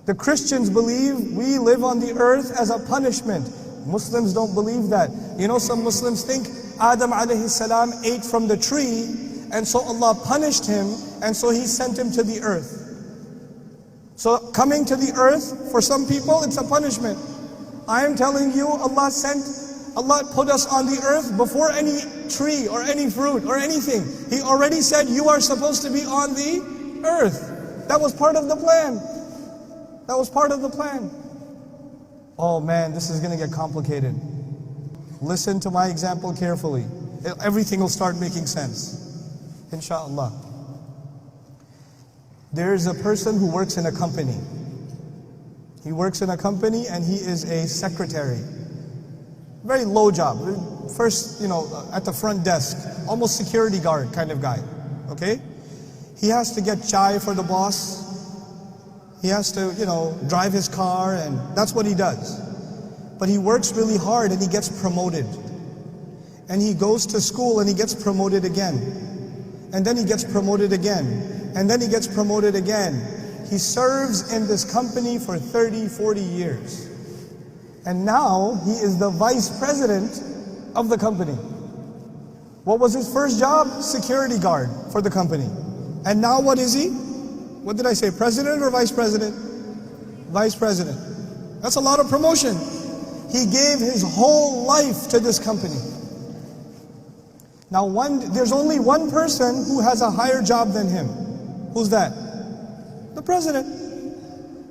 The Christians believe we live on the earth as a punishment. Muslims don't believe that. You know, some Muslims think Adam alayhi salam ate from the tree, and so Allah punished him, and so He sent him to the earth. So coming to the earth, for some people, it's a punishment. I am telling you, Allah put us on the earth before any tree or any fruit or anything. He already said you are supposed to be on the earth. That was part of the plan. That was part of the plan. Oh man, this is going to get complicated. Listen to my example carefully. Everything will start making sense, inshallah. There is a person who works in a company. He works in a company and he is a secretary. Very low job. First, at the front desk, almost security guard kind of guy. Okay? He has to get chai for the boss. He has to, drive his car, and that's what he does. But he works really hard and he gets promoted. And he goes to school and he gets promoted again. And then he gets promoted again. And then he gets promoted again. He serves in this company for 30, 40 years. And now he is the vice president of the company. What was his first job? Security guard for the company. And now what is he? What did I say? President or vice president? Vice president. That's a lot of promotion. He gave his whole life to this company. Now there's only one person who has a higher job than him. Who's that? The president.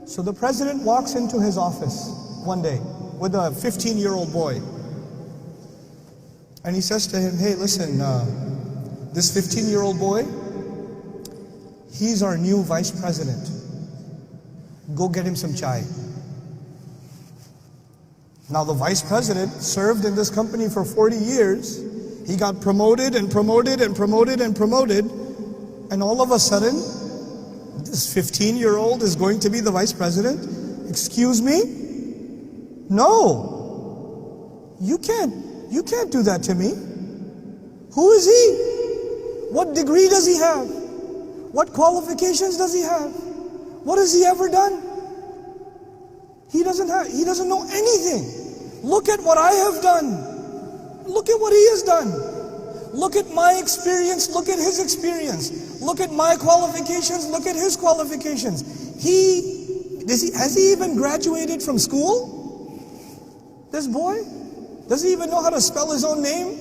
So the president walks into his office one day with a 15-year-old boy. And he says to him, hey, listen, this 15-year-old boy, he's our new vice president. Go get him some chai. Now the vice president served in this company for 40 years. He got promoted and promoted and promoted and promoted. And all of a sudden, this 15-year-old is going to be the vice president? Excuse me? No. You can't do that to me. Who is he? What degree does he have? What qualifications does he have? What has he ever done? He doesn't know anything. Look at what I have done. Look at what he has done. Look at my experience, look at his experience. Look at my qualifications, look at his qualifications. Has he even graduated from school? This boy? Does he even know how to spell his own name?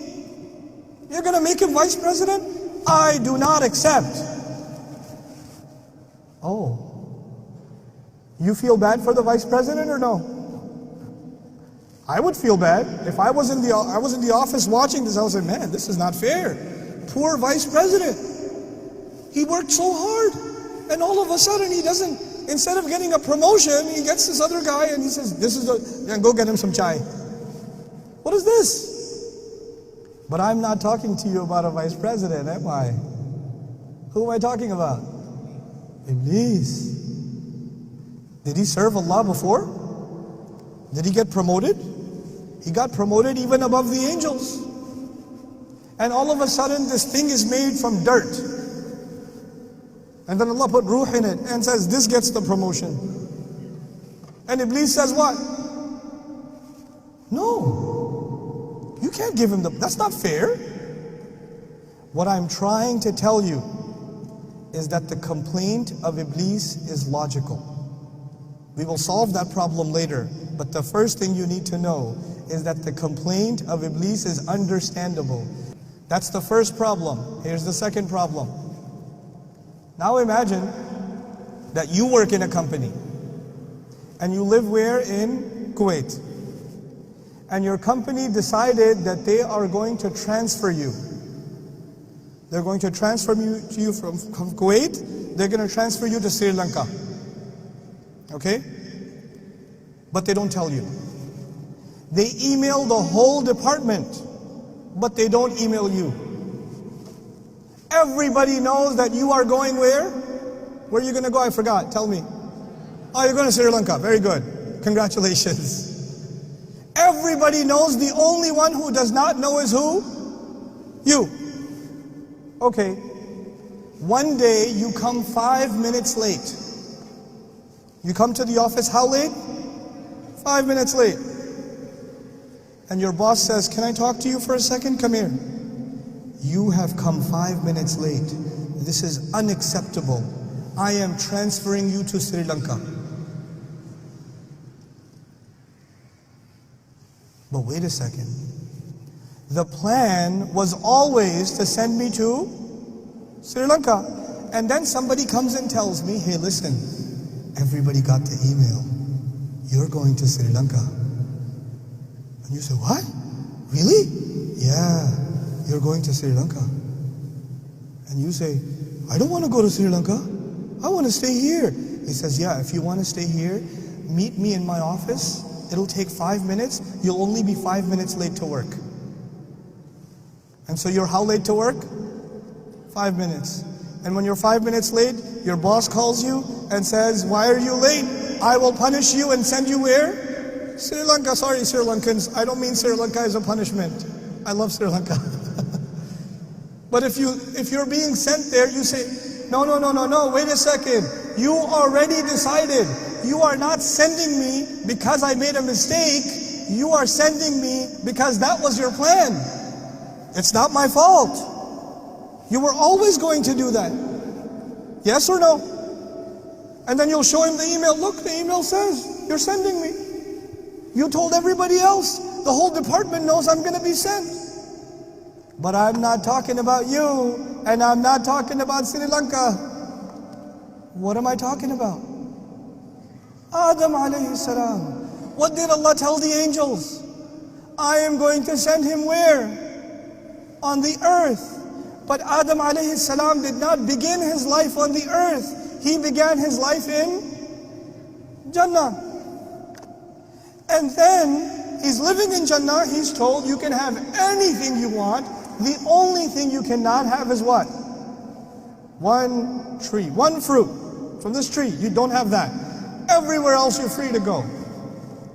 You're going to make him vice president? I do not accept. Oh. You feel bad for the vice president or no? I would feel bad. If I was in the office watching this, I would say, man, this is not fair. Poor vice president. He worked so hard. And all of a sudden he doesn't, instead of getting a promotion, he gets this other guy and he says, go get him some chai. What is this? But I'm not talking to you about a vice president, am I? Who am I talking about? Iblis. Did he serve Allah before? Did he get promoted? He got promoted even above the angels. And all of a sudden this thing is made from dirt. And then Allah put ruh in it and says, this gets the promotion. And Iblis says what? No. You can't give him that's not fair. What I'm trying to tell you is that the complaint of Iblis is logical. We will solve that problem later. But the first thing you need to know is that the complaint of Iblis is understandable. That's the first problem. Here's the second problem. Now imagine that you work in a company and you live where? In Kuwait. And your company decided that they are going to transfer you. They're going to transfer you from Kuwait. They're going to transfer you to Sri Lanka. Okay? But they don't tell you. They email the whole department, but they don't email you. Everybody knows that you are going where? Where are you going to go? I forgot. Tell me. Oh, you're going to Sri Lanka. Very good. Congratulations. Everybody knows. The only one who does not know is who? You. Okay. One day you come 5 minutes late. You come to the office, how late? 5 minutes late. And your boss says, can I talk to you for a second? Come here. You have come 5 minutes late. This is unacceptable. I am transferring you to Sri Lanka. But wait a second. The plan was always to send me to Sri Lanka. And then somebody comes and tells me, hey, listen, everybody got the email. You're going to Sri Lanka. And you say, what? Really? Yeah, you're going to Sri Lanka. And you say, I don't want to go to Sri Lanka. I want to stay here. He says, yeah, if you want to stay here, meet me in my office. It'll take 5 minutes. You'll only be 5 minutes late to work. And so you're how late to work? 5 minutes. And when you're 5 minutes late, your boss calls you and says, why are you late? I will punish you and send you where? Sri Lanka. Sorry, Sri Lankans. I don't mean Sri Lanka as a punishment. I love Sri Lanka. But if you're being sent there, you say, no, wait a second. You already decided. You are not sending me because I made a mistake. You are sending me because that was your plan. It's not my fault. You were always going to do that. Yes or no? And then you'll show him the email. Look, the email says, you're sending me. You told everybody else. The whole department knows I'm going to be sent. But I'm not talking about you, and I'm not talking about Sri Lanka. What am I talking about? Adam alayhi salam. What did Allah tell the angels? I am going to send him where? On the earth. But Adam alayhi salam did not begin his life on the earth. He began his life in Jannah. And then he's living in Jannah. He's told you can have anything you want. The only thing you cannot have is what? One tree, one fruit from this tree. You don't have that. Everywhere else you're free to go.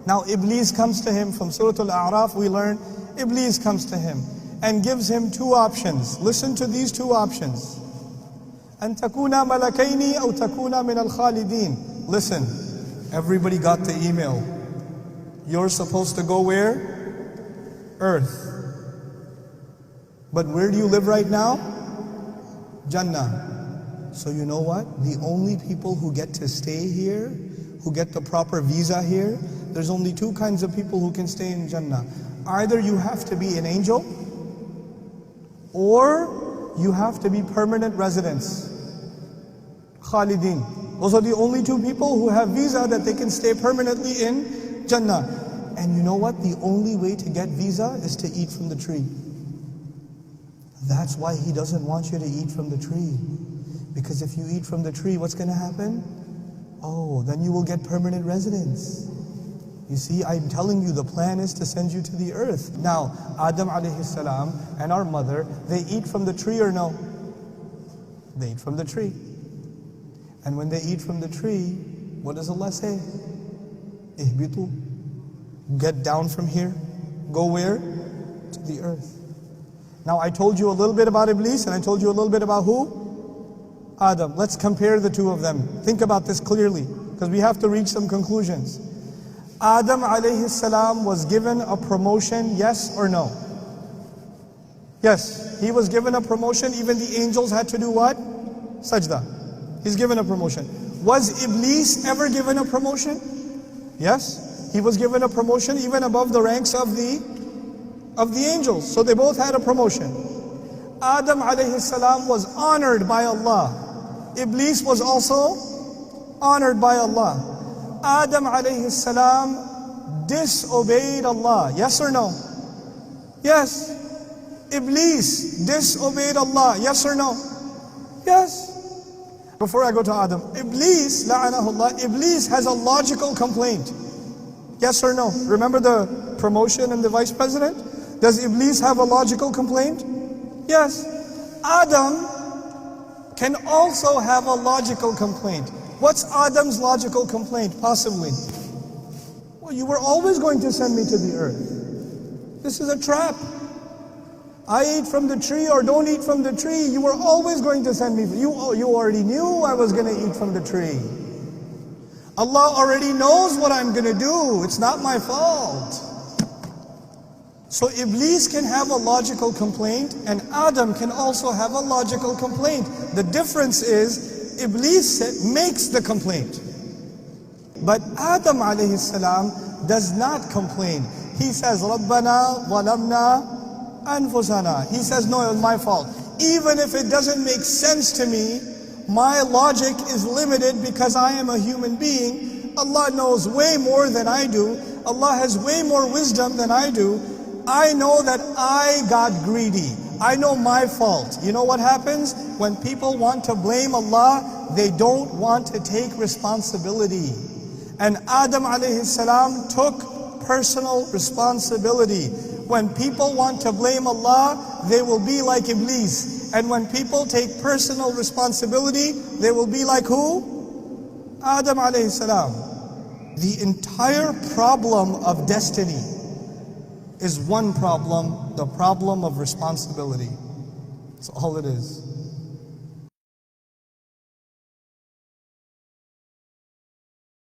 Now Iblis comes to him. From Surah Al-A'raf we learn Iblis comes to him and gives him two options. Listen to these two options. أَن تَكُونَ مَلَكَيْنِ أَوْ تَكُونَ مِنَ الْخَالِدِينَ. Listen, everybody got the email. You're supposed to go where? Earth. But where do you live right now? Jannah. So you know what? The only people who get to stay here, who get the proper visa here, there's only two kinds of people who can stay in Jannah. Either you have to be an angel, or you have to be permanent residents. Khalidin. Those are the only two people who have visa that they can stay permanently in Jannah. And you know what? The only way to get visa is to eat from the tree. That's why He doesn't want you to eat from the tree. Because if you eat from the tree, what's going to happen? Oh, then you will get permanent residence. You see, I'm telling you, the plan is to send you to the earth. Now, Adam alayhi salam and our mother, they eat from the tree or no? They eat from the tree. And when they eat from the tree, what does Allah say? Ihbitu. Get down from here. Go where? To the earth. Now I told you a little bit about Iblis and I told you a little bit about who? Adam. Let's compare the two of them. Think about this clearly because we have to reach some conclusions. Adam alayhi salam was given a promotion, yes or no? Yes, he was given a promotion. Even the angels had to do what? Sajda. He's given a promotion. Was Iblis ever given a promotion? Yes, he was given a promotion even above the ranks of the angels. So they both had a promotion. Adam alayhi salam was honored by Allah. Iblis was also honored by Allah. Adam alayhi salam disobeyed Allah. Yes or no? Yes. Iblis disobeyed Allah. Yes or no? Yes. Before I go to Adam, Iblis, la'anahullah, Iblis has a logical complaint. Yes or no? Remember the promotion and the vice president? Does Iblis have a logical complaint? Yes. Adam can also have a logical complaint. What's Adam's logical complaint, possibly? Well, you were always going to send me to the earth. This is a trap. I eat from the tree or don't eat from the tree. You were always going to send me. You already knew I was going to eat from the tree. Allah already knows what I'm going to do. It's not my fault. So Iblis can have a logical complaint and Adam can also have a logical complaint. The difference is Iblis makes the complaint. But Adam alayhi salam does not complain. He says, Rabbana walamna anfusana. He says, no, it was my fault. Even if it doesn't make sense to me, my logic is limited because I am a human being. Allah knows way more than I do. Allah has way more wisdom than I do. I know that I got greedy. I know my fault. You know what happens? When people want to blame Allah, they don't want to take responsibility. And Adam alayhi salam took personal responsibility. When people want to blame Allah, they will be like Iblis. And when people take personal responsibility, they will be like who? Adam alayhi salam. The entire problem of destiny is one problem, the problem of responsibility. That's all it is.